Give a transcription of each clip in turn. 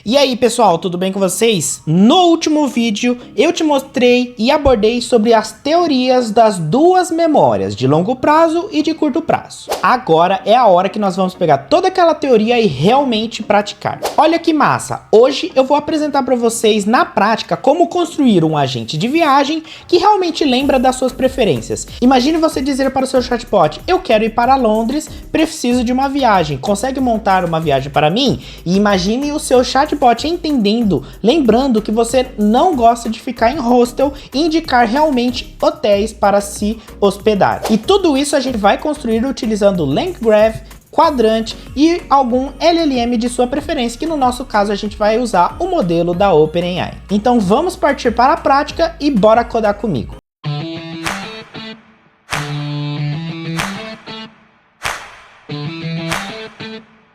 E aí pessoal, tudo bem com vocês? No último vídeo eu te mostrei e abordei sobre as teorias das duas memórias, de longo prazo e de curto prazo. Agora é a hora que nós vamos pegar toda aquela teoria e realmente praticar. Olha que massa! Hoje eu vou apresentar para vocês na prática como construir um agente de viagem que realmente lembra das suas preferências. Imagine você dizer para o seu chatbot: eu quero ir para Londres, preciso de uma viagem, consegue montar uma viagem para mim? E imagine o seu chatbot entendendo, lembrando que você não gosta de ficar em hostel e indicar realmente hotéis para se hospedar. E tudo isso a gente vai construir utilizando LangGraph, quadrante e algum LLM de sua preferência, que no nosso caso a gente vai usar o modelo da OpenAI. Então vamos partir para a prática e bora codar comigo.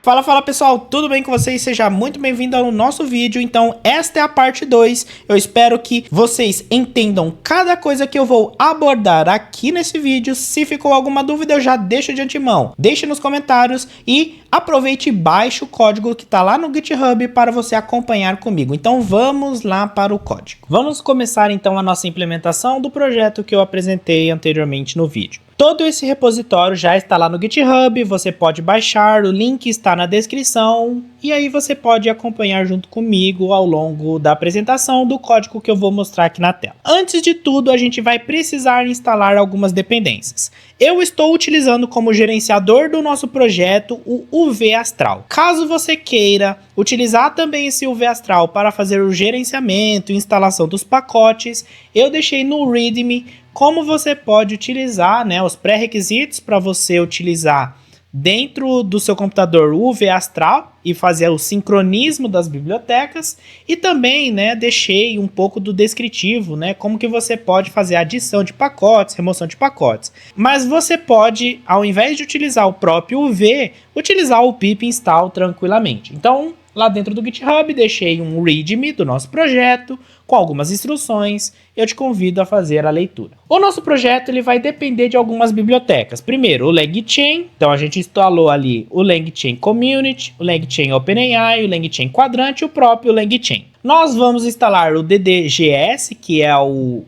Fala pessoal, tudo bem com vocês? Seja muito bem-vindo ao nosso vídeo. Então esta é a parte 2, eu espero que vocês entendam cada coisa que eu vou abordar aqui nesse vídeo. Se ficou alguma dúvida eu já deixo de antemão, deixe nos comentários e aproveite e baixe o código que está lá no GitHub para você acompanhar comigo. Então vamos lá para o código. Vamos começar então a nossa implementação do projeto que eu apresentei anteriormente no vídeo. Todo esse repositório já está lá no GitHub, você pode baixar, o link está na descrição e aí você pode acompanhar junto comigo ao longo da apresentação do código que eu vou mostrar aqui na tela. Antes de tudo, a gente vai precisar instalar algumas dependências. Eu estou utilizando como gerenciador do nosso projeto o UV Astral. Caso você queira utilizar também esse UV Astral para fazer o gerenciamento e instalação dos pacotes, eu deixei no README como você pode utilizar, né, os pré-requisitos para você utilizar dentro do seu computador o UV Astral e fazer o sincronismo das bibliotecas, e também, né, deixei um pouco do descritivo, né, como que você pode fazer adição de pacotes, remoção de pacotes. Mas você pode, ao invés de utilizar o próprio UV, utilizar o pip install tranquilamente. Então, lá dentro do GitHub, deixei um README do nosso projeto, com algumas instruções, eu te convido a fazer a leitura. O nosso projeto ele vai depender de algumas bibliotecas. Primeiro, o LangChain, então a gente instalou ali o LangChain Community, o LangChain OpenAI, o LangChain Quadrante e o próprio LangChain. Nós vamos instalar o DDGS, que é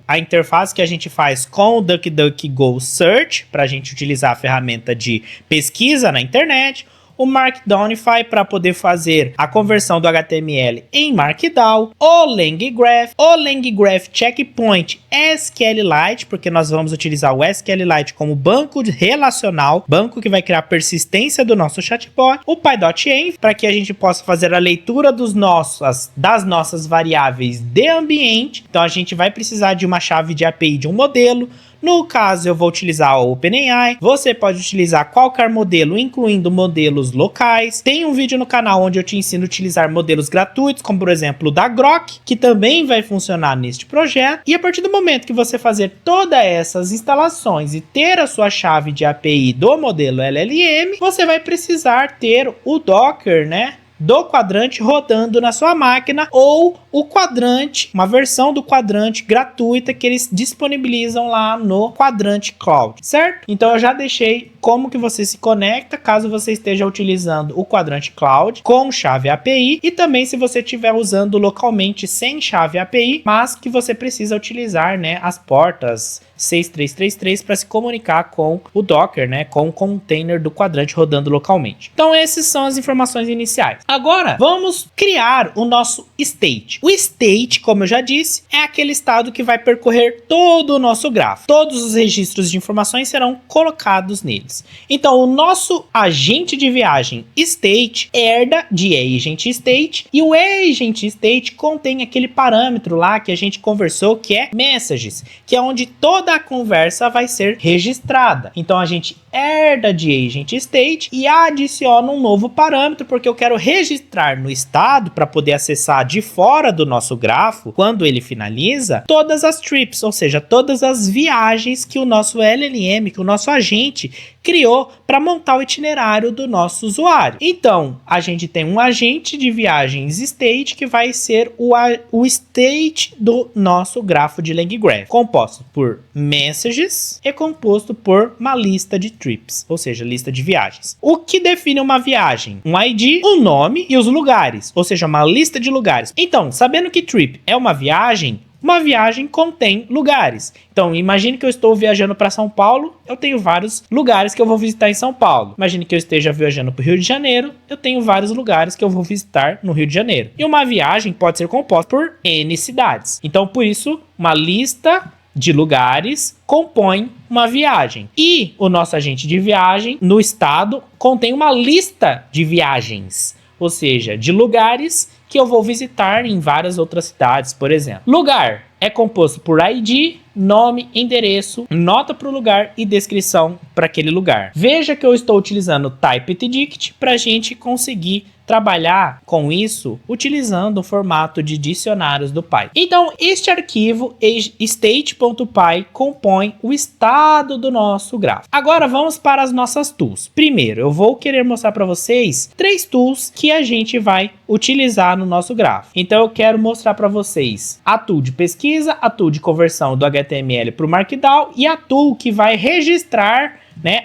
a interface que a gente faz com o DuckDuckGo Search, para a gente utilizar a ferramenta de pesquisa na internet, o Markdownify para poder fazer a conversão do HTML em Markdown, o LangGraph Checkpoint SQLite, porque nós vamos utilizar o SQLite como banco relacional, banco que vai criar persistência do nosso chatbot, o Py.env, para que a gente possa fazer a leitura das nossas variáveis de ambiente. Então a gente vai precisar de uma chave de API de um modelo. No caso, eu vou utilizar o OpenAI. Você pode utilizar qualquer modelo, incluindo modelos locais. Tem um vídeo no canal onde eu te ensino a utilizar modelos gratuitos, como por exemplo o da Grok, que também vai funcionar neste projeto. E a partir do momento que você fazer todas essas instalações e ter a sua chave de API do modelo LLM, você vai precisar ter o Docker, né, do quadrante rodando na sua máquina, ou o quadrante, uma versão do quadrante gratuita que eles disponibilizam lá no Quadrante Cloud, certo? Então eu já deixei como que você se conecta caso você esteja utilizando o Quadrante Cloud com chave API, e também se você estiver usando localmente sem chave API, mas que você precisa utilizar, né, as portas 6333 para se comunicar com o Docker, né, com o container do quadrante rodando localmente. Então essas são as informações iniciais. Agora vamos criar o nosso state. O state, como eu já disse, é aquele estado que vai percorrer todo o nosso grafo. Todos os registros de informações serão colocados neles. Então o nosso agente de viagem state herda de agent state, e o agent state contém aquele parâmetro lá que a gente conversou, que é messages, que é onde toda a conversa vai ser registrada. Então a gente herda de agent state e adiciona um novo parâmetro, porque eu quero registrar no estado, para poder acessar de fora do nosso grafo, quando ele finaliza, todas as trips, ou seja, todas as viagens que o nosso LLM, que o nosso agente criou para montar o itinerário do nosso usuário. Então, a gente tem um agente de viagens state que vai ser o state do nosso grafo de LangGraph, composto por messages e composto por uma lista de trips. trips, ou seja, lista de viagens. O que define uma viagem? Um ID, o nome e os lugares, ou seja, uma lista de lugares. Então, sabendo que trip é uma viagem contém lugares. Então, imagine que eu estou viajando para São Paulo, eu tenho vários lugares que eu vou visitar em São Paulo. Imagine que eu esteja viajando para o Rio de Janeiro, eu tenho vários lugares que eu vou visitar no Rio de Janeiro. E uma viagem pode ser composta por N cidades. Então, por isso, uma lista de lugares compõe uma viagem. E o nosso agente de viagem no estado contém uma lista de viagens, ou seja, de lugares que eu vou visitar em várias outras cidades, por exemplo. Lugar é composto por ID, nome, endereço, nota para o lugar e descrição para aquele lugar. Veja que eu estou utilizando typedDict para a gente conseguir trabalhar com isso utilizando o formato de dicionários do Python. Então, este arquivo state.py compõe o estado do nosso gráfico. Agora vamos para as nossas tools. Primeiro, eu vou querer mostrar para vocês 3 tools que a gente vai utilizar no nosso gráfico. Então, eu quero mostrar para vocês a tool de pesquisa, a tool de conversão do HTML para o Markdown e a tool que vai registrar,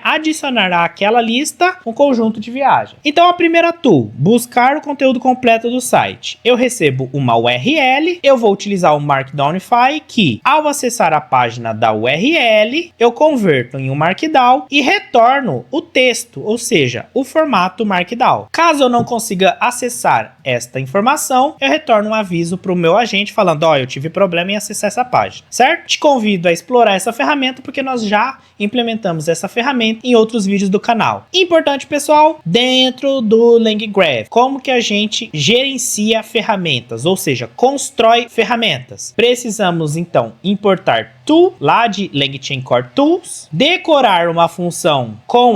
adicionar àquela lista um conjunto de viagem. Então a primeira tool, buscar o conteúdo completo do site. Eu recebo uma URL, eu vou utilizar o Markdownify que ao acessar a página da URL, eu converto em um Markdown e retorno o texto, ou seja, o formato Markdown. Caso eu não consiga acessar esta informação, eu retorno um aviso para o meu agente falando, eu tive problema em acessar essa página, certo? Te convido a explorar essa ferramenta porque nós já implementamos essa ferramenta em outros vídeos do canal. Importante, pessoal, dentro do LangGraph, como que a gente gerencia ferramentas, ou seja, constrói ferramentas. Precisamos, então, importar tool, lá de LangChain Core Tools, decorar uma função com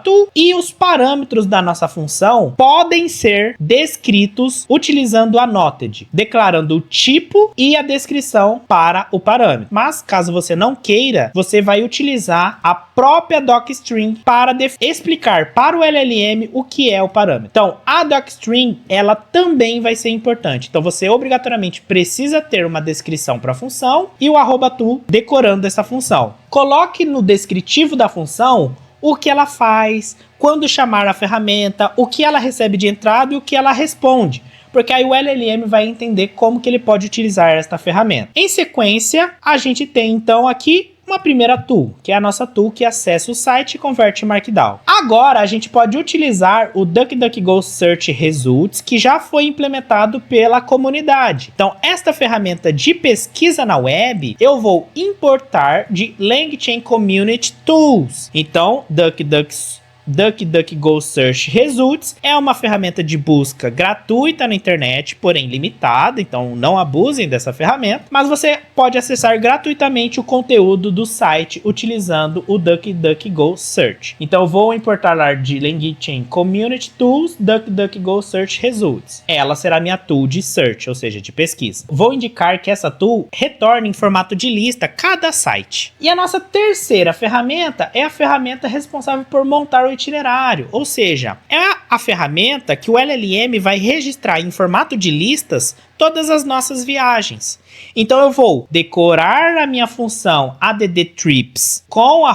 @tool e os parâmetros da nossa função podem ser descritos utilizando a Noted, declarando o tipo e a descrição para o parâmetro. Mas, caso você não queira, você vai utilizar a própria docstring para explicar para o LLM o que é o parâmetro. Então, a docstring, ela também vai ser importante. Então, você obrigatoriamente precisa ter uma descrição para a função e o @tool decorando essa função. Coloque no descritivo da função o que ela faz, quando chamar a ferramenta, o que ela recebe de entrada e o que ela responde. Porque aí o LLM vai entender como que ele pode utilizar esta ferramenta. Em sequência, a gente tem então aqui uma primeira tool, que é a nossa tool que acessa o site e converte em Markdown. Agora, a gente pode utilizar o DuckDuckGo Search Results, que já foi implementado pela comunidade. Então, esta ferramenta de pesquisa na web, eu vou importar de LangChain Community Tools. Então, DuckDuckGo Search Results é uma ferramenta de busca gratuita na internet, porém limitada, então não abusem dessa ferramenta, mas você pode acessar gratuitamente o conteúdo do site utilizando o DuckDuckGo Search. Então eu vou importar lá de LangChain Community Tools, DuckDuckGo Search Results. Ela será minha tool de search, ou seja, de pesquisa. Vou indicar que essa tool retorne em formato de lista cada site. E a nossa terceira ferramenta é a ferramenta responsável por montar o itinerário, ou seja, é a ferramenta que o LLM vai registrar em formato de listas todas as nossas viagens. Então eu vou decorar a minha função addTrips com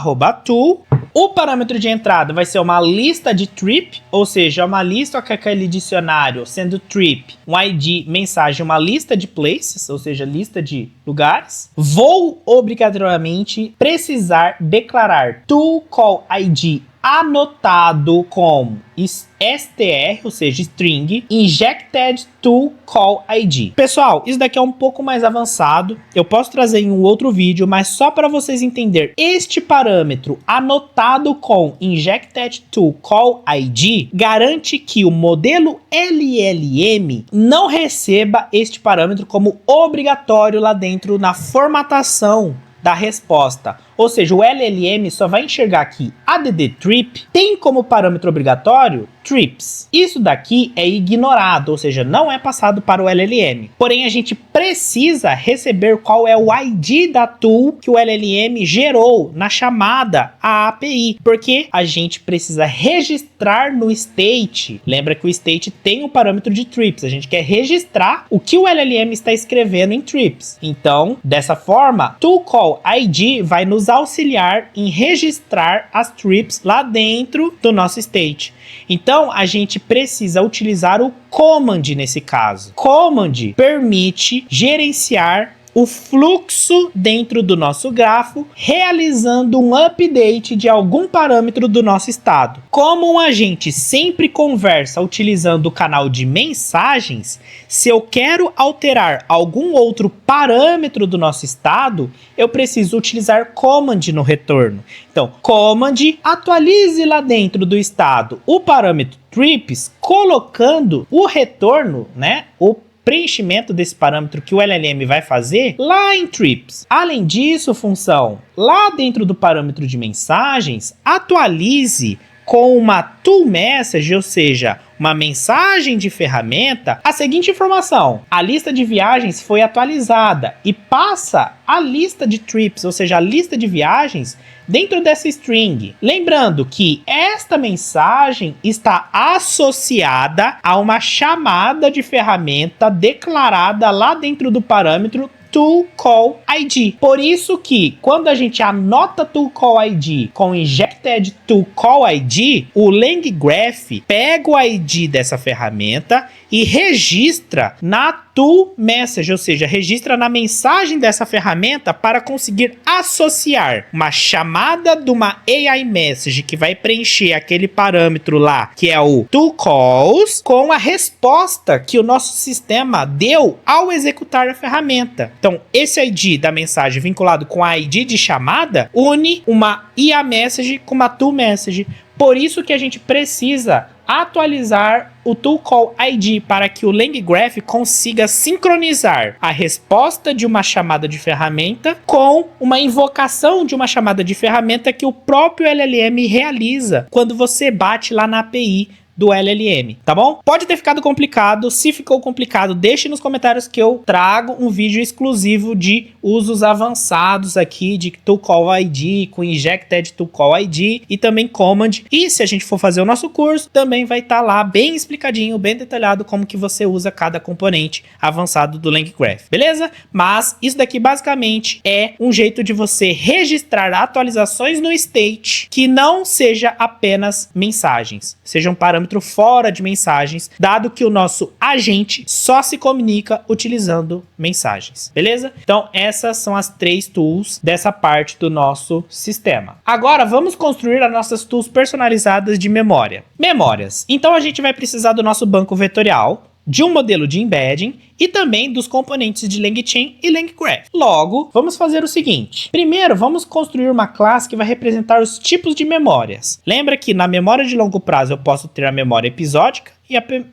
@tool. O parâmetro de entrada vai ser uma lista de trip, ou seja, uma lista com aquele dicionário sendo trip, um ID, mensagem, uma lista de places, ou seja, lista de lugares. Vou obrigatoriamente precisar declarar tool call ID anotado com str, ou seja, string, injected to call ID. Pessoal, isso daqui é um pouco mais avançado, eu posso trazer em um outro vídeo, mas só para vocês entenderem, este parâmetro anotado com injected to call ID garante que o modelo LLM não receba este parâmetro como obrigatório lá dentro na formatação da resposta. Ou seja, o LLM só vai enxergar que addTrip tem como parâmetro obrigatório trips. Isso daqui é ignorado, ou seja, não é passado para o LLM. Porém, a gente precisa receber qual é o ID da tool que o LLM gerou na chamada à API, porque a gente precisa registrar no state. Lembra que o state tem um parâmetro de trips. A gente quer registrar o que o LLM está escrevendo em trips. Então, dessa forma, tool call ID vai nos nos auxiliar em registrar as trips lá dentro do nosso state. Então, a gente precisa utilizar o command nesse caso. Command permite gerenciar o fluxo dentro do nosso grafo, realizando um update de algum parâmetro do nosso estado. Como a gente sempre conversa utilizando o canal de mensagens, se eu quero alterar algum outro parâmetro do nosso estado, eu preciso utilizar command no retorno. Então, command atualize lá dentro do estado o parâmetro trips, colocando o retorno, né, o preenchimento desse parâmetro que o LLM vai fazer lá em trips. Além disso, função, lá dentro do parâmetro de mensagens, atualize com uma toMessage, ou seja, uma mensagem de ferramenta, a seguinte informação: a lista de viagens foi atualizada, e passa a lista de trips, ou seja, a lista de viagens dentro dessa string. Lembrando que esta mensagem está associada a uma chamada de ferramenta declarada lá dentro do parâmetro toCallID. Por isso que quando a gente anota toCallID com injected toCallID, o LangGraph pega o ID dessa ferramenta e registra na toMessage, ou seja, registra na mensagem dessa ferramenta para conseguir associar uma chamada de uma AI message que vai preencher aquele parâmetro lá, que é o toCalls, com a resposta que o nosso sistema deu ao executar a ferramenta. Então, esse ID da mensagem vinculado com a ID de chamada une uma IA message com uma toMessage. Por isso que a gente precisa atualizar o toCallID para que o LangGraph consiga sincronizar a resposta de uma chamada de ferramenta com uma invocação de uma chamada de ferramenta que o próprio LLM realiza quando você bate lá na API do LLM, tá bom? Pode ter ficado complicado. Se ficou complicado, deixe nos comentários que eu trago um vídeo exclusivo de usos avançados aqui de toCallID, com injected toCallID e também command. E se a gente for fazer o nosso curso, também vai estar lá bem explicadinho, bem detalhado como que você usa cada componente avançado do LangGraph, beleza? Mas isso daqui basicamente é um jeito de você registrar atualizações no state que não seja apenas mensagens, sejam parâmetros fora de mensagens, dado que o nosso agente só se comunica utilizando mensagens, beleza? Então essas são as 3 tools dessa parte do nosso sistema. Agora vamos construir as nossas tools personalizadas de memória. Memórias. Então a gente vai precisar do nosso banco vetorial, de um modelo de embedding e também dos componentes de LangChain e LangGraph. Logo, vamos fazer o seguinte. Primeiro, vamos construir uma classe que vai representar os tipos de memórias. Lembra que na memória de longo prazo eu posso ter a memória episódica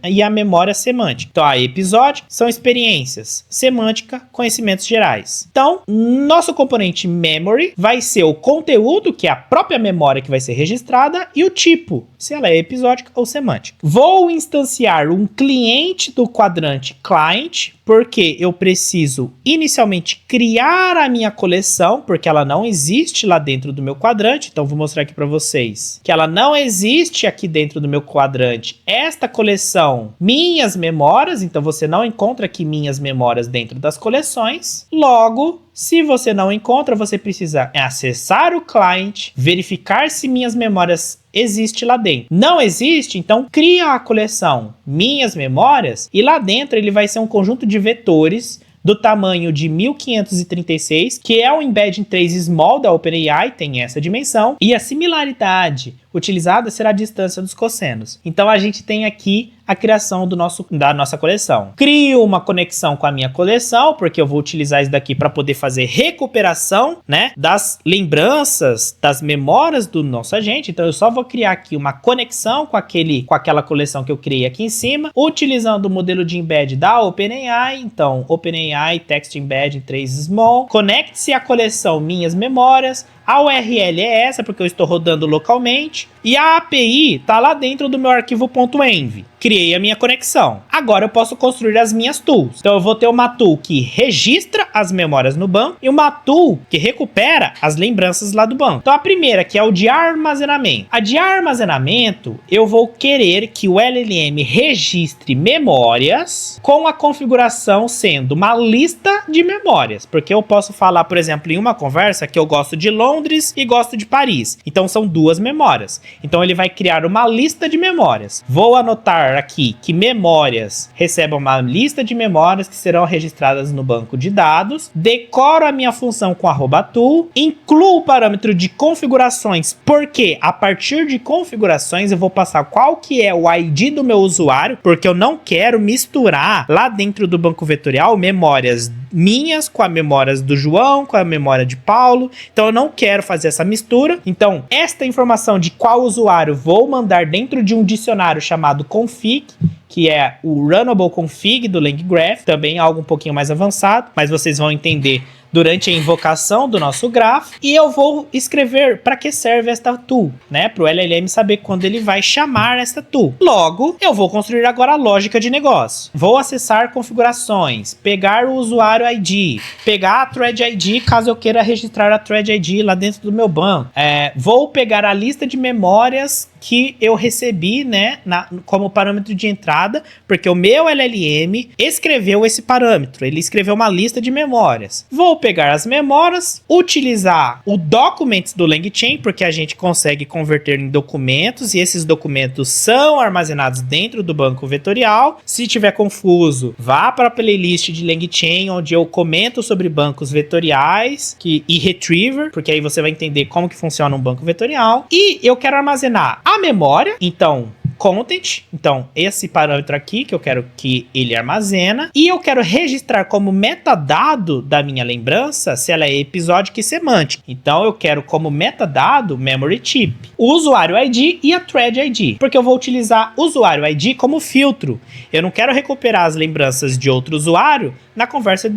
e a memória semântica. Então, a episódica são experiências, semântica, conhecimentos gerais. Então, nosso componente memory vai ser o conteúdo, que é a própria memória que vai ser registrada, e o tipo, se ela é episódica ou semântica. Vou instanciar um cliente do quadrante client, porque eu preciso inicialmente criar a minha coleção, porque ela não existe lá dentro do meu quadrante. Então, vou mostrar aqui para vocês que ela não existe aqui dentro do meu quadrante. Esta coleção, minhas memórias, então você não encontra aqui minhas memórias dentro das coleções. Logo, se você não encontra, você precisa acessar o client, verificar se minhas memórias existe lá dentro. Não existe, então cria a coleção minhas memórias e lá dentro ele vai ser um conjunto de vetores do tamanho de 1536, que é o embedding 3 small da OpenAI, tem essa dimensão, e a similaridade utilizada será a distância dos cossenos. Então a gente tem aqui a criação da nossa coleção. Crio uma conexão com a minha coleção, porque eu vou utilizar isso daqui para poder fazer recuperação, né, das lembranças, das memórias do nosso agente. Então eu só vou criar aqui uma conexão com aquela coleção que eu criei aqui em cima, utilizando o modelo de embed da OpenAI. Então OpenAI Text Embedding 3 Small, conecte-se à coleção minhas memórias. A URL é essa, porque eu estou rodando localmente. E a API está lá dentro do meu arquivo .env. Criei a minha conexão. Agora eu posso construir as minhas tools. Então eu vou ter uma tool que registra as memórias no banco e uma tool que recupera as lembranças lá do banco. Então a primeira, que é o de armazenamento. A de armazenamento, eu vou querer que o LLM registre memórias com a configuração sendo uma lista de memórias. Porque eu posso falar, por exemplo, em uma conversa que eu gosto de Londres e gosto de Paris. Então são duas memórias. Então ele vai criar uma lista de memórias. Vou anotar aqui que memórias recebem uma lista de memórias que serão registradas no banco de dados, decoro a minha função com @tool, incluo o parâmetro de configurações, porque a partir de configurações eu vou passar qual que é o ID do meu usuário, porque eu não quero misturar lá dentro do banco vetorial memórias minhas com as memórias do João, com a memória de Paulo. Então eu não quero fazer essa mistura. Então esta informação de qual usuário vou mandar dentro de um dicionário chamado config, que é o runnable config do LangGraph, também algo um pouquinho mais avançado, mas vocês vão entender durante a invocação do nosso grafo. E eu vou escrever para que serve esta tool, né? Para o LLM saber quando ele vai chamar esta tool. Logo, eu vou construir agora a lógica de negócio. Vou acessar configurações, pegar o usuário ID, pegar a thread ID caso eu queira registrar a thread ID lá dentro do meu banco. Vou pegar a lista de memórias que eu recebi, né, como parâmetro de entrada, porque o meu LLM escreveu esse parâmetro, ele escreveu uma lista de memórias. Vou pegar as memórias, utilizar o documents do LangChain, porque a gente consegue converter em documentos, e esses documentos são armazenados dentro do banco vetorial. Se tiver confuso, vá para a playlist de LangChain, onde eu comento sobre bancos vetoriais e retriever, porque aí você vai entender como que funciona um banco vetorial. E eu quero armazenar a memória, então content, então esse parâmetro aqui que eu quero que ele armazena, e eu quero registrar como metadado da minha lembrança se ela é episódica e semântica. Então eu quero como metadado memory type, o usuário ID e a thread ID, porque eu vou utilizar usuário ID como filtro. Eu não quero recuperar as lembranças de outro usuário na conversa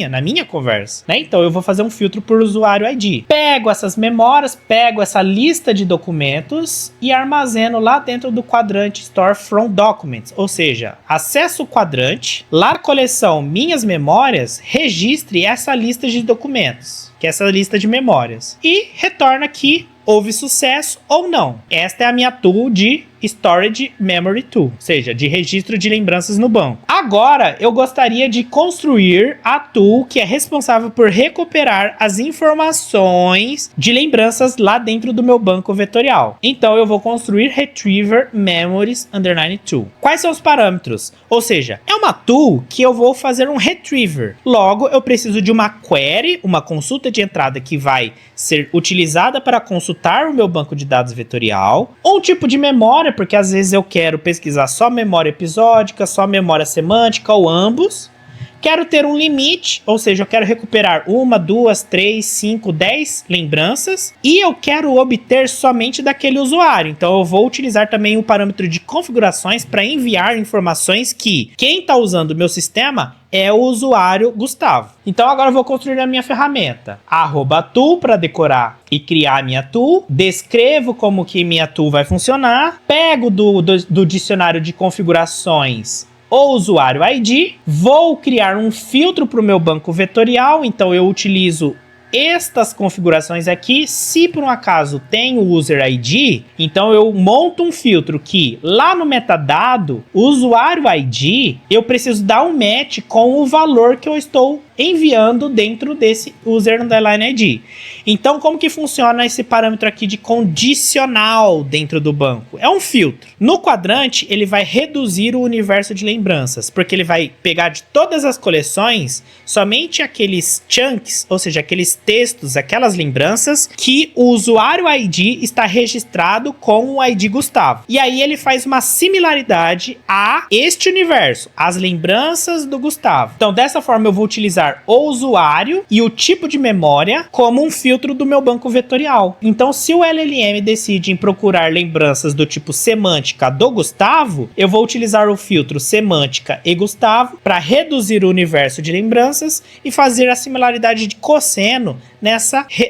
na minha conversa, né? Então eu vou fazer um filtro por usuário ID. Pego essas memórias, pego essa lista de documentos e armazeno lá dentro do quadrante Store From Documents, ou seja, acesso o quadrante, lá na coleção Minhas Memórias, registre essa lista de documentos, que é essa lista de memórias, e retorna aqui houve sucesso ou não. Esta é a minha tool de Storage Memory Tool, ou seja, de registro de lembranças no banco. Agora, eu gostaria de construir a tool que é responsável por recuperar as informações de lembranças lá dentro do meu banco vetorial. Então, eu vou construir Retriever Memories _ Tool. Quais são os parâmetros? Ou seja, é uma tool que eu vou fazer um retriever. Logo, eu preciso de uma query, uma consulta de entrada que vai ser utilizada para consultar o meu banco de dados vetorial, um tipo de memória, porque às vezes eu quero pesquisar só memória episódica, só memória semântica ou ambos. Quero ter um limite, ou seja, eu quero recuperar 1, 2, 3, 5, 10 lembranças, e eu quero obter somente daquele usuário. Então eu vou utilizar também o parâmetro de configurações para enviar informações que quem está usando o meu sistema é o usuário Gustavo. Então agora eu vou construir a minha ferramenta. @tool para decorar e criar a minha tool. Descrevo como que minha tool vai funcionar. Pego do dicionário de configurações o usuário ID. Vou criar um filtro para o meu banco vetorial. Então eu utilizo estas configurações aqui. Se por um acaso tem o user ID, então eu monto um filtro que lá no metadado, o usuário ID, eu preciso dar um match com o valor que eu estou enviando dentro desse user underline ID. Então, como que funciona esse parâmetro aqui de condicional dentro do banco? É um filtro. No quadrante, ele vai reduzir o universo de lembranças, porque ele vai pegar de todas as coleções somente aqueles chunks, ou seja, aqueles textos, aquelas lembranças que o usuário ID está registrado com o ID Gustavo. E aí ele faz uma similaridade a este universo, as lembranças do Gustavo. Então, dessa forma, eu vou utilizar utilizar o usuário e o tipo de memória como um filtro do meu banco vetorial. Então, se o LLM decide em procurar lembranças do tipo semântica do Gustavo, eu vou utilizar o filtro semântica e Gustavo para reduzir o universo de lembranças e fazer a similaridade de cosseno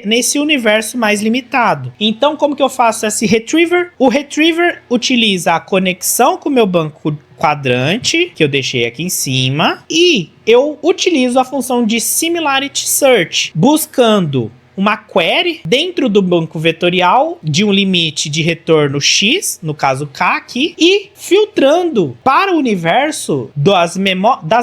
nesse universo mais limitado. Então, como que eu faço esse retriever? O retriever utiliza a conexão com o meu banco quadrante, que eu deixei aqui em cima, e eu utilizo a função de Similarity Search, buscando uma query dentro do banco vetorial de um limite de retorno X, no caso K aqui, e filtrando para o universo das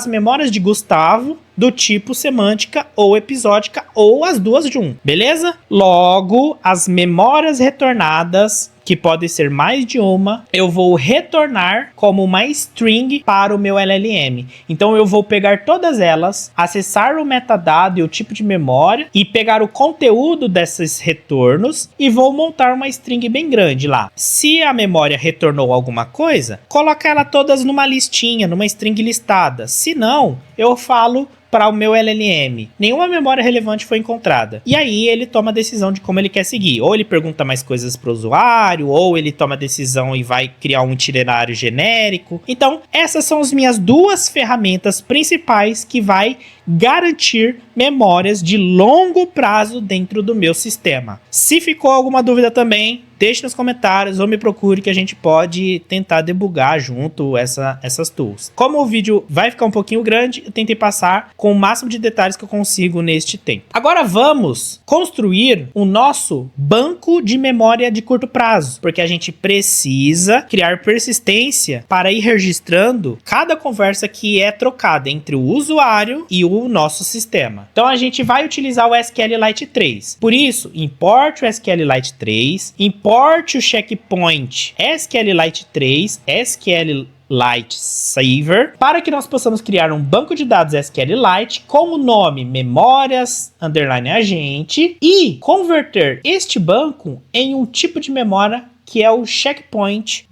memórias de Gustavo do tipo semântica ou episódica ou as duas juntas, beleza? Logo, as memórias retornadas, que pode ser mais de uma, eu vou retornar como uma string para o meu LLM. Então eu vou pegar todas elas, acessar o metadado e o tipo de memória e pegar o conteúdo desses retornos e vou montar uma string bem grande lá. Se a memória retornou alguma coisa, coloca ela todas numa listinha, numa string listada. Se não, eu falo para o meu LLM, nenhuma memória relevante foi encontrada. E aí ele toma a decisão de como ele quer seguir. Ou ele pergunta mais coisas para o usuário, ou ele toma a decisão e vai criar um itinerário genérico. Então, essas são as minhas duas ferramentas principais que vai garantir memórias de longo prazo dentro do meu sistema. Se ficou alguma dúvida também, deixe nos comentários ou me procure que a gente pode tentar debugar junto essas tools. Como o vídeo vai ficar um pouquinho grande, eu tentei passar com o máximo de detalhes que eu consigo neste tempo. Agora vamos construir o nosso banco de memória de curto prazo, porque a gente precisa criar persistência para ir registrando cada conversa que é trocada entre o usuário e o nosso sistema. Então a gente vai utilizar o SQLite 3. Por isso, importe o SQLite 3, importe o checkpoint SQLite 3, SQLite Saver, para que nós possamos criar um banco de dados SQLite com o nome memórias _agente e converter este banco em um tipo de memória que é o checkpoint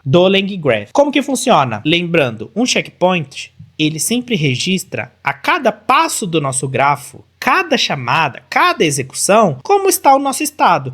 do LangGraph. Como que funciona? Lembrando, um checkpoint ele sempre registra a cada passo do nosso grafo, cada chamada, cada execução, como está o nosso estado.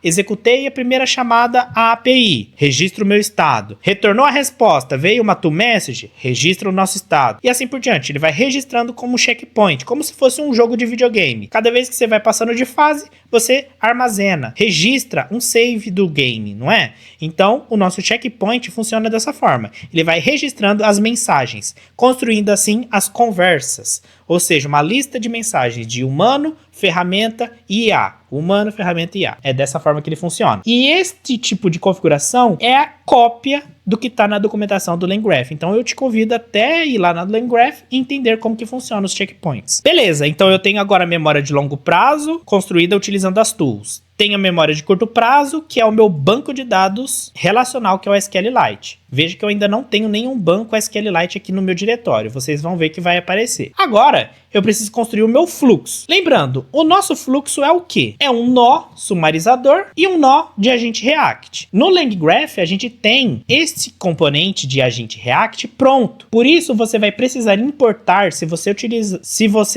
Executei a primeira chamada à API, registro o meu estado. Retornou a resposta, veio uma to message, registra o nosso estado. E assim por diante, ele vai registrando como checkpoint, como se fosse um jogo de videogame. Cada vez que você vai passando de fase, você armazena, registra um save do game, não é? Então, o nosso checkpoint funciona dessa forma. Ele vai registrando as mensagens, construindo assim as conversas. Ou seja, uma lista de mensagens de humano, ferramenta e IA. Humano, ferramenta e IA. É dessa forma que ele funciona. E este tipo de configuração é a cópia do que está na documentação do LangGraph. Então eu te convido até ir lá na LangGraph e entender como que funcionam os checkpoints. Beleza, então eu tenho agora a memória de longo prazo construída utilizando as tools. Tenho a memória de curto prazo, que é o meu banco de dados relacional, que é o SQLite. Veja que eu ainda não tenho nenhum banco SQLite aqui no meu diretório. Vocês vão ver que vai aparecer. Agora, eu preciso construir o meu fluxo. Lembrando, o nosso fluxo é o quê? É um nó sumarizador e um nó de agente React. No LangGraph, a gente tem este componente de agente React pronto. Por isso, você vai precisar importar, se você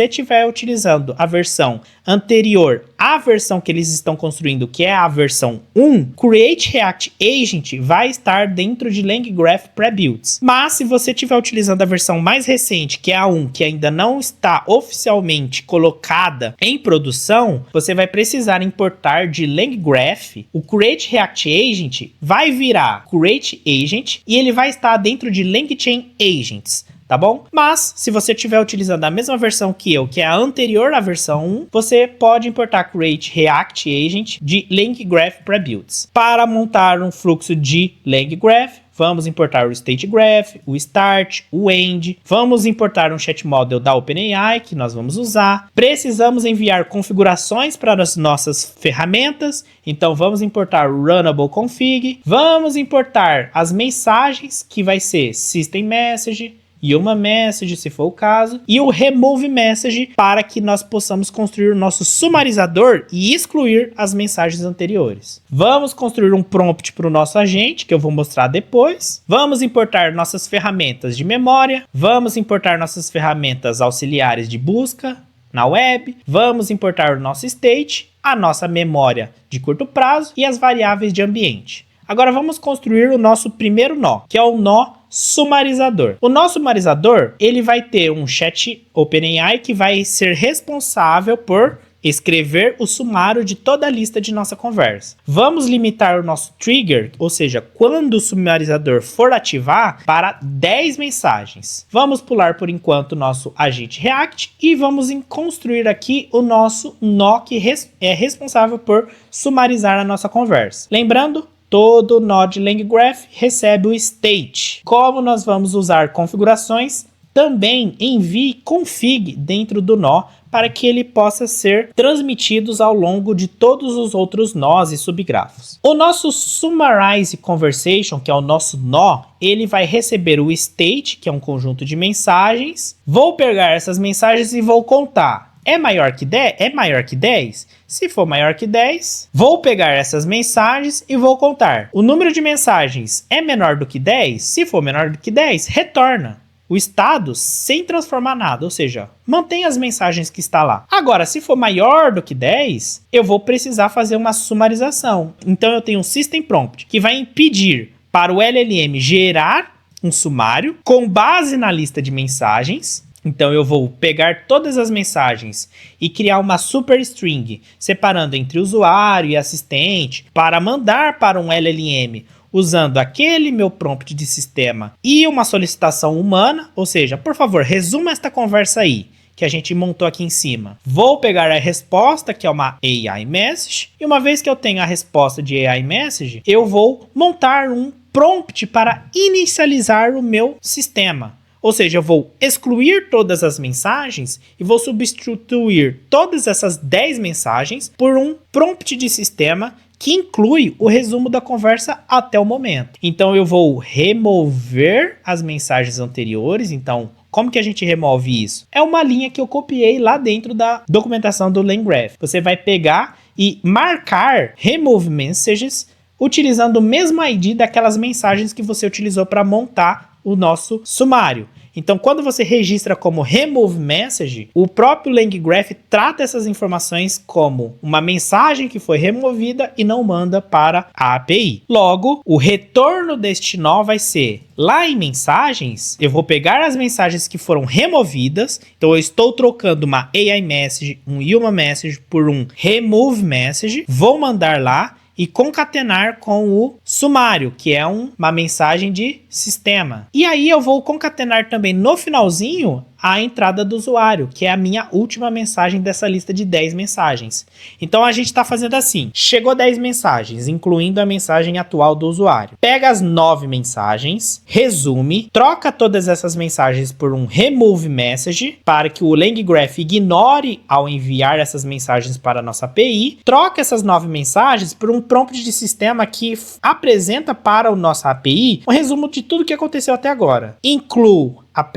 estiver utilizando a versão anterior à versão que eles estão construindo, que é a versão 1, Create React Agent vai estar dentro de LangGraph Prebuilds. Mas se você estiver utilizando a versão mais recente, que é a 1, que ainda não está oficialmente colocada em produção, você vai precisar importar de LangGraph. O Create React Agent vai virar Create Agent e ele vai estar dentro de LangChain Agents. Tá bom? Mas, se você estiver utilizando a mesma versão que eu, que é a anterior à versão 1, você pode importar Create React Agent de LangGraph Prebuilds. Para montar um fluxo de LangGraph, vamos importar o StateGraph, o Start, o End. Vamos importar um chat model da OpenAI, que nós vamos usar. Precisamos enviar configurações para as nossas ferramentas. Então, vamos importar o Runnable Config. Vamos importar as mensagens, que vai ser System Message, e uma message, se for o caso, e o remove message para que nós possamos construir o nosso sumarizador e excluir as mensagens anteriores. Vamos construir um prompt para o nosso agente, que eu vou mostrar depois. Vamos importar nossas ferramentas de memória, vamos importar nossas ferramentas auxiliares de busca na web, vamos importar o nosso state, a nossa memória de curto prazo e as variáveis de ambiente. Agora vamos construir o nosso primeiro nó, que é o nó sumarizador. O nó sumarizador, ele vai ter um chat OpenAI que vai ser responsável por escrever o sumário de toda a lista de nossa conversa. Vamos limitar o nosso trigger, ou seja, quando o sumarizador for ativar, para 10 mensagens. Vamos pular por enquanto o nosso agente React e vamos construir aqui o nosso nó que é responsável por sumarizar a nossa conversa. Lembrando, todo nó de LangGraph recebe o state. Como nós vamos usar configurações, também envie config dentro do nó para que ele possa ser transmitido ao longo de todos os outros nós e subgrafos. O nosso Summarize Conversation, que é o nosso nó, ele vai receber o state, que é um conjunto de mensagens. Vou pegar essas mensagens e vou contar. É maior que 10? É maior que 10? Se for maior que 10, vou pegar essas mensagens e vou contar. O número de mensagens é menor do que 10? Se for menor do que 10, retorna o estado sem transformar nada, ou seja, mantém as mensagens que está lá. Agora, se for maior do que 10, eu vou precisar fazer uma sumarização. Então eu tenho um System Prompt que vai impedir para o LLM gerar um sumário com base na lista de mensagens. Então eu vou pegar todas as mensagens e criar uma superstring, separando entre usuário e assistente, para mandar para um LLM usando aquele meu prompt de sistema e uma solicitação humana, ou seja, por favor, resuma esta conversa aí, que a gente montou aqui em cima. Vou pegar a resposta, que é uma AI Message, e uma vez que eu tenho a resposta de AI Message, eu vou montar um prompt para inicializar o meu sistema. Ou seja, eu vou excluir todas as mensagens e vou substituir todas essas 10 mensagens por um prompt de sistema que inclui o resumo da conversa até o momento. Então eu vou remover as mensagens anteriores. Então, como que a gente remove isso? É uma linha que eu copiei lá dentro da documentação do LangGraph. Você vai pegar e marcar Remove Messages utilizando o mesmo ID daquelas mensagens que você utilizou para montar o nosso sumário. Então, quando você registra como Remove Message, o próprio LangGraph trata essas informações como uma mensagem que foi removida e não manda para a API. Logo, o retorno deste nó vai ser, lá em mensagens, eu vou pegar as mensagens que foram removidas. Então, eu estou trocando uma AI Message, um Human Message por um Remove Message. Vou mandar lá e concatenar com o sumário, que é uma mensagem de sistema. E aí eu vou concatenar também no finalzinho a entrada do usuário, que é a minha última mensagem dessa lista de 10 mensagens. Então a gente está fazendo assim, chegou 10 mensagens, incluindo a mensagem atual do usuário. Pega as 9 mensagens, resume, troca todas essas mensagens por um Remove Message, para que o LangGraph ignore ao enviar essas mensagens para a nossa API, troca essas 9 mensagens por um prompt de sistema que apresenta para a nossa API um resumo de tudo que aconteceu até agora. Inclui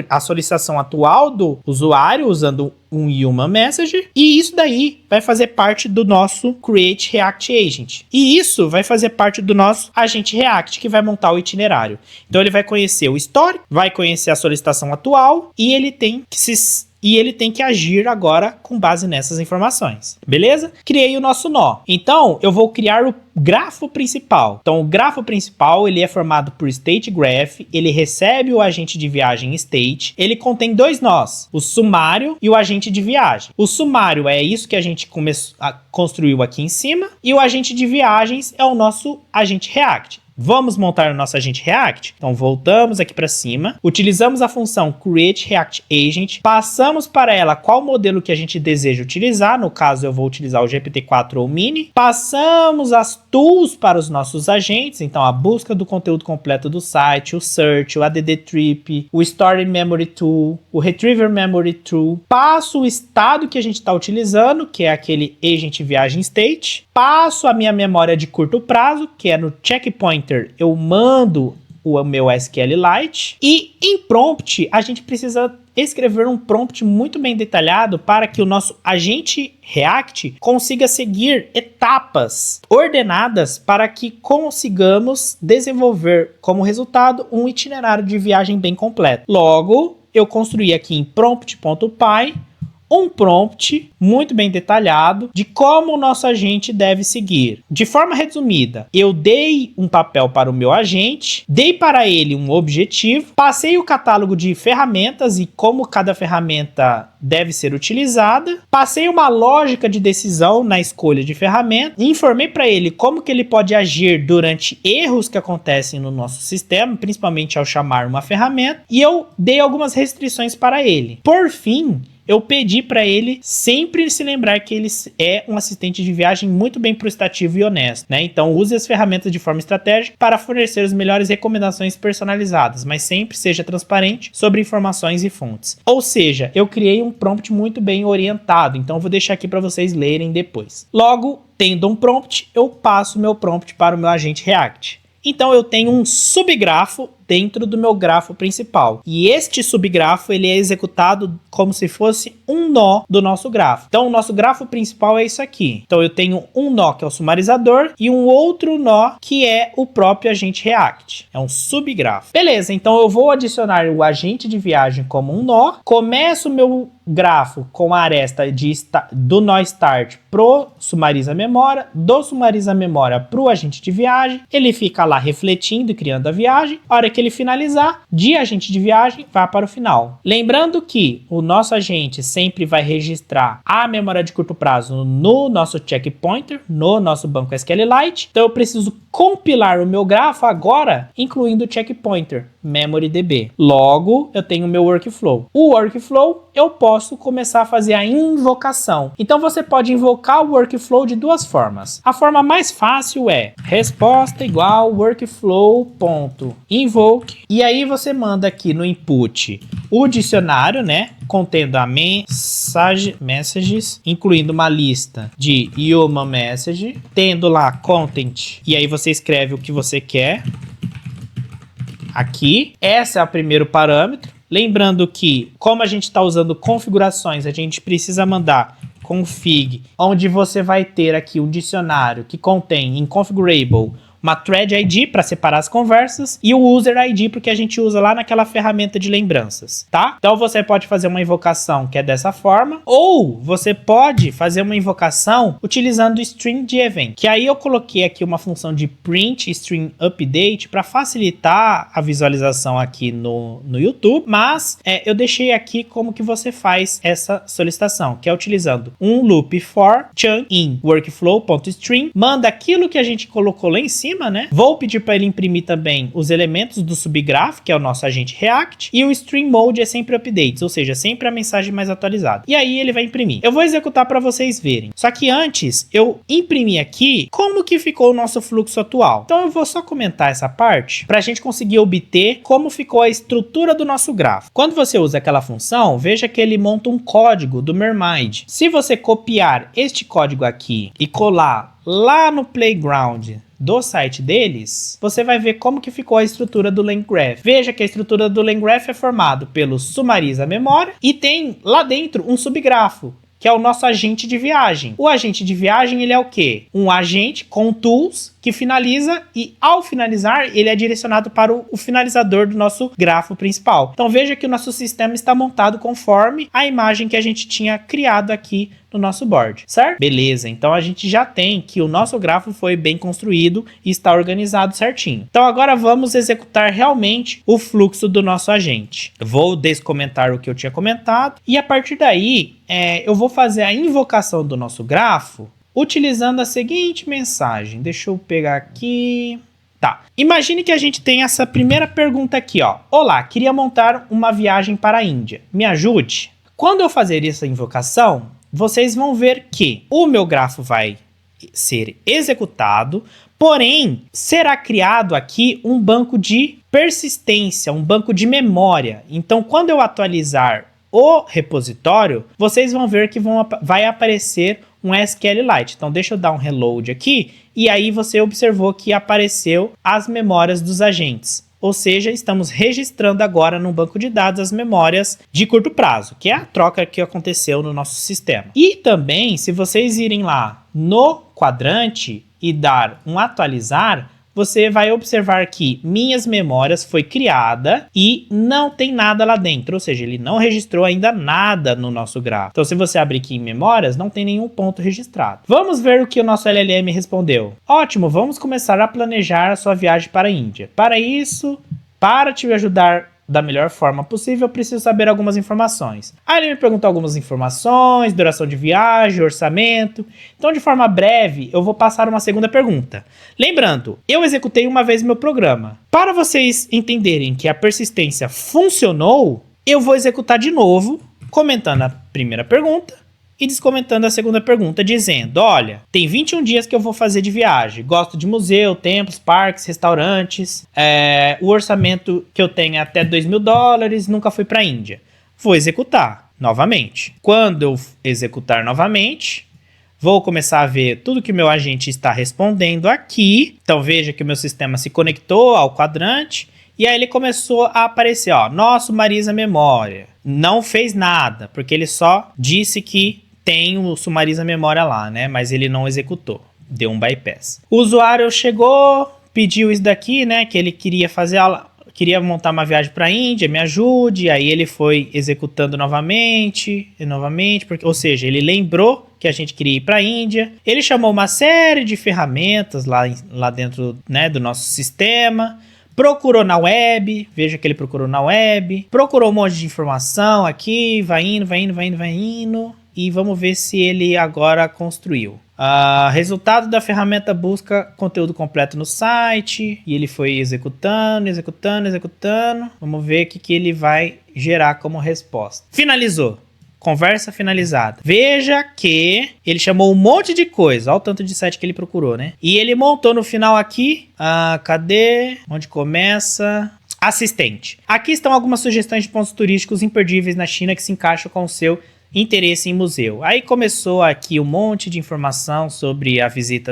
a solicitação atual do usuário usando um Human Message, e isso daí vai fazer parte do nosso Create React Agent. E isso vai fazer parte do nosso agente React, que vai montar o itinerário. Então ele vai conhecer o histórico, vai conhecer a solicitação atual, e ele tem que agir agora com base nessas informações. Beleza? Criei o nosso nó. Então, eu vou criar o grafo principal. Então, o grafo principal, ele é formado por State Graph, ele recebe o agente de viagem State, ele contém 2 nós, o sumário e o agente de viagem. O sumário é isso que a gente construiu aqui em cima, e o agente de viagens é o nosso agente React. Vamos montar o nosso agente React? Então voltamos aqui para cima, utilizamos a função Create React Agent, passamos para ela qual modelo que a gente deseja utilizar, no caso eu vou utilizar o GPT-4 ou Mini, passamos as tools para os nossos agentes, então a busca do conteúdo completo do site, o Search, o ADD Trip, o Story Memory Tool, o Retriever Memory Tool, passo o estado que a gente está utilizando, que é aquele Agent Viagem State, passo a minha memória de curto prazo, que é no checkpointer, eu mando o meu SQLite. E em prompt, a gente precisa escrever um prompt muito bem detalhado para que o nosso agente React consiga seguir etapas ordenadas para que consigamos desenvolver como resultado um itinerário de viagem bem completo. Logo, eu construí aqui em prompt.py um prompt muito bem detalhado de como o nosso agente deve seguir. De forma resumida, eu dei um papel para o meu agente, dei para ele um objetivo, passei o catálogo de ferramentas e como cada ferramenta deve ser utilizada, passei uma lógica de decisão na escolha de ferramenta, informei para ele como que ele pode agir durante erros que acontecem no nosso sistema, principalmente ao chamar uma ferramenta, e eu dei algumas restrições para ele. Por fim, eu pedi para ele sempre se lembrar que ele é um assistente de viagem muito bem prestativo e honesto, né? Então use as ferramentas de forma estratégica para fornecer as melhores recomendações personalizadas, mas sempre seja transparente sobre informações e fontes. Ou seja, eu criei um prompt muito bem orientado, então eu vou deixar aqui para vocês lerem depois. Logo, tendo um prompt, eu passo meu prompt para o meu agente React. Então eu tenho um subgrafo dentro do meu grafo principal. E este subgrafo ele é executado como se fosse um nó do nosso grafo. Então o nosso grafo principal é isso aqui. Então eu tenho um nó que é o sumarizador e um outro nó que é o próprio agente React. É um subgrafo. Beleza, então eu vou adicionar o agente de viagem como um nó. Começo o meu grafo com a aresta do nó start pro sumariza memória, do sumariza memória pro agente de viagem. Ele fica lá refletindo e criando a viagem. A hora que ele finalizar, de agente de viagem, vai para o final. Lembrando que o nosso agente sempre vai registrar a memória de curto prazo no nosso checkpointer, no nosso banco SQLite. Então eu preciso compilar o meu grafo agora, incluindo o checkpointer, MemoryDB. Logo, eu tenho o meu workflow. O workflow, eu posso começar a fazer a invocação. Então você pode invocar o workflow de duas formas. A forma mais fácil é resposta igual workflow.invoke. E aí você manda aqui no input o dicionário, né? Contendo a messages, incluindo uma lista de human message, tendo lá content. E aí você escreve o que você quer. Aqui, esse é o primeiro parâmetro. Lembrando que, como a gente está usando configurações, a gente precisa mandar config, onde você vai ter aqui um dicionário que contém em configurable uma thread ID para separar as conversas e o user ID porque a gente usa lá naquela ferramenta de lembranças, tá? Então você pode fazer uma invocação que é dessa forma, ou você pode fazer uma invocação utilizando o string de event, que aí eu coloquei aqui uma função de print string update para facilitar a visualização aqui no YouTube, mas eu deixei aqui como que você faz essa solicitação, que é utilizando um loop for chunk in workflow.string, manda aquilo que a gente colocou lá em cima, né? Vou pedir para ele imprimir também os elementos do subgraph, que é o nosso agente React, e o string mode é sempre updates, ou seja, sempre a mensagem mais atualizada. E aí ele vai imprimir. Eu vou executar para vocês verem. Só que antes, eu imprimi aqui como que ficou o nosso fluxo atual. Então eu vou só comentar essa parte para a gente conseguir obter como ficou a estrutura do nosso grafo. Quando você usa aquela função, veja que ele monta um código do Mermind. Se você copiar este código aqui e colar lá no playground do site deles, você vai ver como que ficou a estrutura do LangGraph. Veja que a estrutura do LangGraph é formado pelo sumariza memória e tem lá dentro um subgrafo, que é o nosso agente de viagem. O agente de viagem, ele é o quê? Um agente com tools que finaliza e, ao finalizar, ele é direcionado para o finalizador do nosso grafo principal. Então veja que o nosso sistema está montado conforme a imagem que a gente tinha criado aqui no nosso board, certo? Beleza, então a gente já tem que o nosso grafo foi bem construído e está organizado certinho. Então agora vamos executar realmente o fluxo do nosso agente. Eu vou descomentar o que eu tinha comentado e a partir daí eu vou fazer a invocação do nosso grafo utilizando a seguinte mensagem. Deixa eu pegar aqui. Tá. Imagine que a gente tem essa primeira pergunta aqui, ó. Olá, queria montar uma viagem para a Índia. Me ajude? Quando eu fazer essa invocação, vocês vão ver que o meu grafo vai ser executado, porém, será criado aqui um banco de persistência, um banco de memória. Então, quando eu atualizar o repositório, vocês vão ver que vai aparecer um SQLite. Então, deixa eu dar um reload aqui, e aí você observou que apareceu as memórias dos agentes. ou seja, estamos registrando agora no banco de dados as memórias de curto prazo, que é a troca que aconteceu no nosso sistema. E também, se vocês irem lá no quadrante e dar um atualizar, você vai observar que minhas memórias foi criada e não tem nada lá dentro, ou seja, ele não registrou ainda nada no nosso gráfico. Então, se você abrir aqui em memórias, não tem nenhum ponto registrado. Vamos ver o que o nosso LLM respondeu. Ótimo, vamos começar a planejar a sua viagem para a Índia. Para isso, para te ajudar da melhor forma possível, eu preciso saber algumas informações. Aí ele me perguntou algumas informações, duração de viagem, orçamento. Então, de forma breve, eu vou passar uma segunda pergunta. Lembrando, eu executei uma vez meu programa. Para vocês entenderem que a persistência funcionou, eu vou executar de novo, comentando a primeira pergunta e descomentando a segunda pergunta, dizendo: olha, tem 21 dias que eu vou fazer de viagem, gosto de museu, templos, parques, restaurantes, o orçamento que eu tenho é até $2.000, nunca fui para a Índia. Vou executar novamente. Quando eu executar novamente, vou começar a ver tudo que o meu agente está respondendo aqui. Então veja que o meu sistema se conectou ao quadrante e aí ele começou a aparecer, ó, nosso Sumariza memória. Não fez nada, porque ele só disse que tem o Sumariza memória lá, né? Mas ele não executou, deu um bypass. O usuário chegou, pediu isso daqui, né? Que ele queria fazer queria montar uma viagem para a Índia, me ajude. Aí ele foi executando novamente, porque, ou seja, ele lembrou que a gente queria ir para a Índia. Ele chamou uma série de ferramentas lá dentro, né, do nosso sistema. Procurou na web, veja que ele procurou na web. Procurou um monte de informação aqui, vai indo. E vamos ver se ele agora construiu. Resultado da ferramenta busca conteúdo completo no site. E ele foi executando. Vamos ver o que ele vai gerar como resposta. Finalizou. Conversa finalizada. Veja que ele chamou um monte de coisa. Olha o tanto de site que ele procurou, né? E ele montou no final aqui. Cadê? Onde começa? Assistente. Aqui estão algumas sugestões de pontos turísticos imperdíveis na China que se encaixam com o seu interesse em museu. Aí começou aqui um monte de informação sobre a visita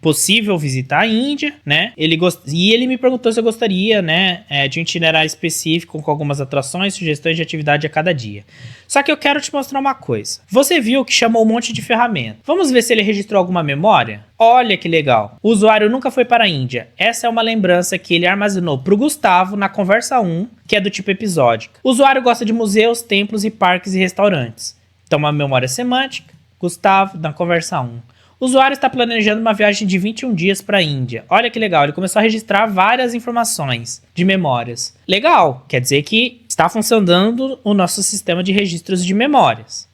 possível visita à Índia, né? E ele me perguntou se eu gostaria, né, de um itinerário específico com algumas atrações, sugestões de atividade a cada dia. Só que eu quero te mostrar uma coisa. Você viu que chamou um monte de ferramenta. Vamos ver se ele registrou alguma memória? Olha que legal. O usuário nunca foi para a Índia. Essa é uma lembrança que ele armazenou para o Gustavo na conversa 1, que é do tipo episódica. O usuário gosta de museus, templos e parques e restaurantes. Então, uma memória semântica. Gustavo, na conversa 1. O usuário está planejando uma viagem de 21 dias para a Índia. Olha que legal, ele começou a registrar várias informações de memórias. Legal, quer dizer que está funcionando o nosso sistema de registros de memórias.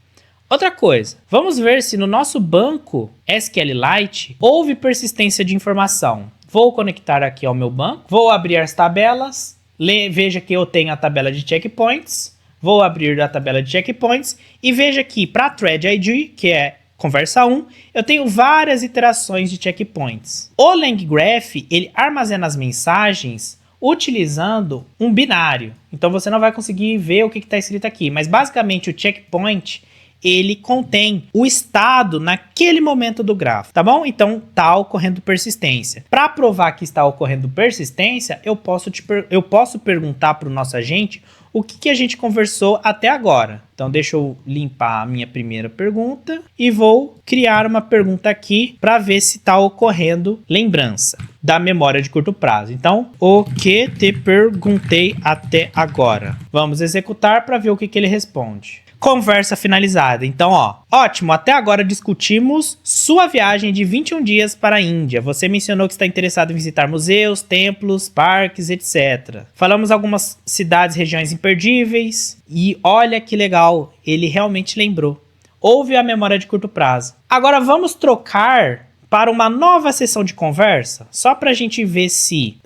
Outra coisa, vamos ver se no nosso banco SQLite houve persistência de informação. Vou conectar aqui ao meu banco, vou abrir as tabelas, veja que eu tenho a tabela de checkpoints, vou abrir a tabela de checkpoints e veja que para a thread ID, que é conversa 1, eu tenho várias iterações de checkpoints. O LangGraph, ele armazena as mensagens utilizando um binário. Então você não vai conseguir ver o que está escrito aqui, mas basicamente o checkpoint, ele contém o estado naquele momento do gráfico, tá bom? Então está ocorrendo persistência. Para provar que está ocorrendo persistência, eu posso perguntar para o nosso agente o que a gente conversou até agora. Então deixa eu limpar a minha primeira pergunta e vou criar uma pergunta aqui para ver se está ocorrendo lembrança da memória de curto prazo. Então, o que te perguntei até agora? Vamos executar para ver o que ele responde. Conversa finalizada. Então, ótimo, até agora discutimos sua viagem de 21 dias para a Índia. Você mencionou que está interessado em visitar museus, templos, parques, etc. Falamos algumas cidades, regiões imperdíveis e olha que legal, ele realmente lembrou. Houve a memória de curto prazo. Agora vamos trocar para uma nova sessão de conversa, só para a gente ver se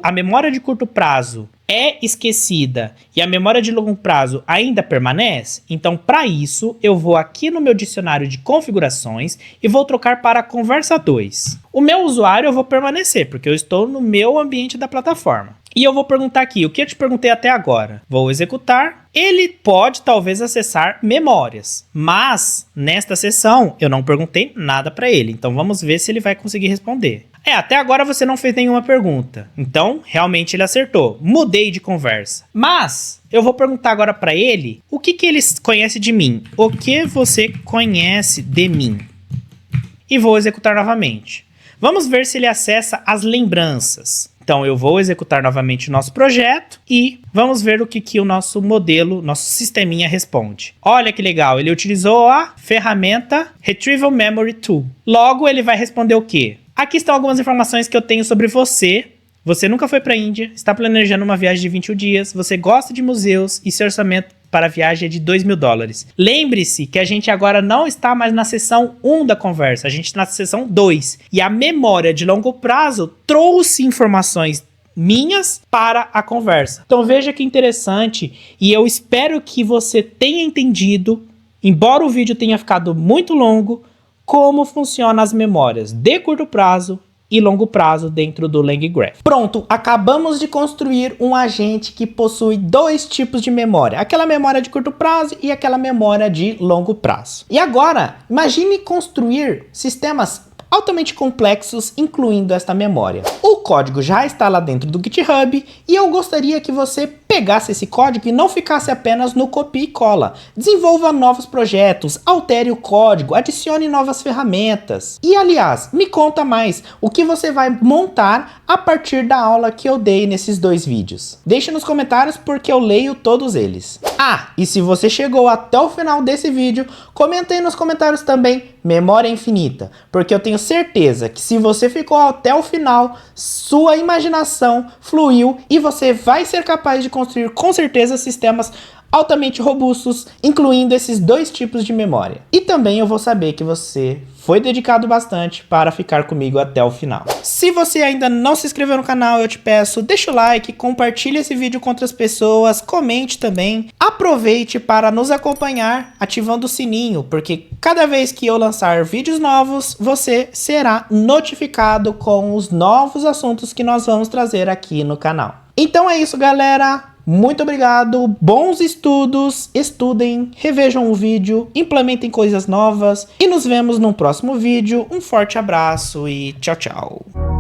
a memória de curto prazo é esquecida e a memória de longo prazo ainda permanece. Então, para isso, eu vou aqui no meu dicionário de configurações e vou trocar para a conversa 2. O meu usuário eu vou permanecer, porque eu estou no meu ambiente da plataforma. E eu vou perguntar aqui, o que eu te perguntei até agora? Vou executar. Ele pode talvez acessar memórias, mas nesta sessão eu não perguntei nada para ele. Então vamos ver se ele vai conseguir responder. Até agora você não fez nenhuma pergunta. Então, realmente ele acertou. Mudei de conversa. Mas eu vou perguntar agora para ele o que ele conhece de mim. O que você conhece de mim? E vou executar novamente. Vamos ver se ele acessa as lembranças. Então eu vou executar novamente o nosso projeto e vamos ver o que o nosso modelo, nosso sisteminha responde. Olha que legal, ele utilizou a ferramenta Retrieval Memory Tool. Logo ele vai responder o quê? Aqui estão algumas informações que eu tenho sobre você. Você nunca foi para a Índia, está planejando uma viagem de 21 dias, você gosta de museus e seu orçamento para a viagem é de $2.000. Lembre-se que a gente agora não está mais na sessão 1 da conversa, a gente está na sessão 2. E a memória de longo prazo trouxe informações minhas para a conversa. Então veja que interessante e eu espero que você tenha entendido, embora o vídeo tenha ficado muito longo, como funcionam as memórias de curto prazo e longo prazo dentro do LangGraph. Pronto, acabamos de construir um agente que possui dois tipos de memória. Aquela memória de curto prazo e aquela memória de longo prazo. E agora, imagine construir sistemas altamente complexos, incluindo esta memória. O código já está lá dentro do GitHub e eu gostaria que você pegasse esse código e não ficasse apenas no copia e cola. Desenvolva novos projetos, altere o código, adicione novas ferramentas. E aliás, me conta mais o que você vai montar a partir da aula que eu dei nesses dois vídeos. Deixe nos comentários porque eu leio todos eles. E se você chegou até o final desse vídeo, comenta aí nos comentários também memória infinita, porque eu tenho certeza que se você ficou até o final, sua imaginação fluiu e você vai ser capaz de construir com certeza sistemas altamente robustos, incluindo esses dois tipos de memória. E também eu vou saber que você foi dedicado bastante para ficar comigo até o final. Se você ainda não se inscreveu no canal, eu te peço, deixa o like, compartilhe esse vídeo com outras pessoas, comente também. Aproveite para nos acompanhar ativando o sininho, porque cada vez que eu lançar vídeos novos, você será notificado com os novos assuntos que nós vamos trazer aqui no canal. Então é isso, galera. Muito obrigado, bons estudos, estudem, revejam o vídeo, implementem coisas novas e nos vemos no próximo vídeo. Um forte abraço e tchau, tchau.